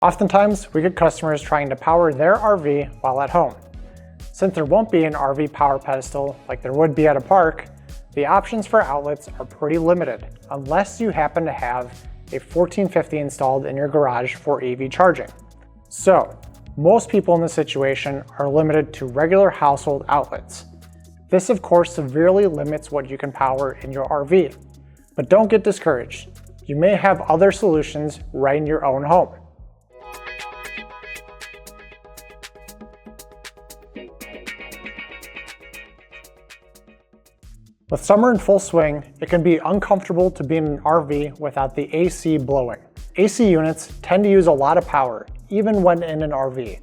Oftentimes, we get customers trying to power their RV while at home. Since there won't be an RV power pedestal like there would be at a park, the options for outlets are pretty limited unless you happen to have a 1450 installed in your garage for EV charging. So, most people in this situation are limited to regular household outlets. This of course severely limits what you can power in your RV. But don't get discouraged. You may have other solutions right in your own home. With summer in full swing, it can be uncomfortable to be in an RV without the AC blowing. AC units tend to use a lot of power, even when in an RV.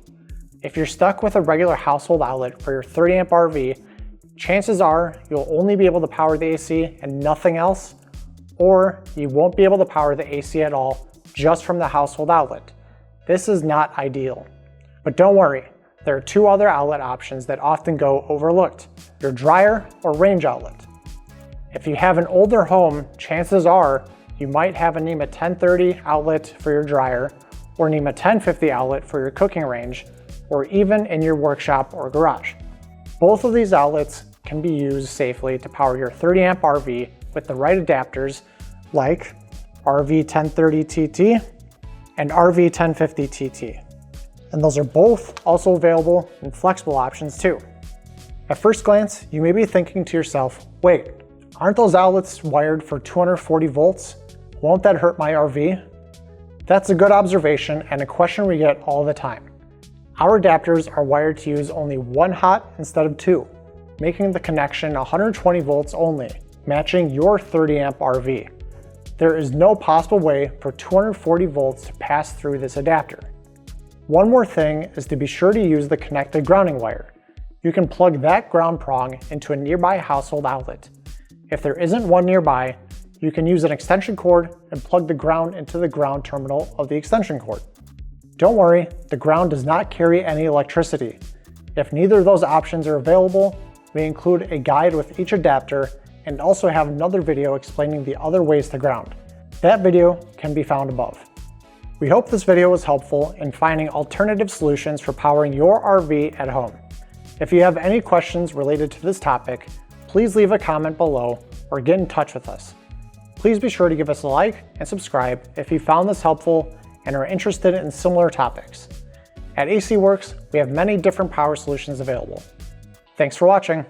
If you're stuck with a regular household outlet for your 30 amp RV, chances are you'll only be able to power the AC and nothing else, or you won't be able to power the AC at all just from the household outlet. This is not ideal. But don't worry, there are two other outlet options that often go overlooked: your dryer or range outlet. If you have an older home, chances are you might have a NEMA 1030 outlet for your dryer, or NEMA 1050 outlet for your cooking range, or even in your workshop or garage. Both of these outlets can be used safely to power your 30 amp RV with the right adapters like RV1030TT and RV1050TT. And those are both also available in flexible options too. At first glance, you may be thinking to yourself, wait, aren't those outlets wired for 240 volts? Won't that hurt my RV? That's a good observation and a question we get all the time. Our adapters are wired to use only one hot instead of two, making the connection 120 volts only, matching your 30 amp RV. There is no possible way for 240 volts to pass through this adapter. One more thing is to be sure to use the connected grounding wire. You can plug that ground prong into a nearby household outlet. If there isn't one nearby, you can use an extension cord and plug the ground into the ground terminal of the extension cord. Don't worry, the ground does not carry any electricity. If neither of those options are available, we include a guide with each adapter and also have another video explaining the other ways to ground. That video can be found above. We hope this video was helpful in finding alternative solutions for powering your RV at home. If you have any questions related to this topic, please leave a comment below or get in touch with us. Please be sure to give us a like and subscribe if you found this helpful and are interested in similar topics. At AC Works, we have many different power solutions available. Thanks for watching.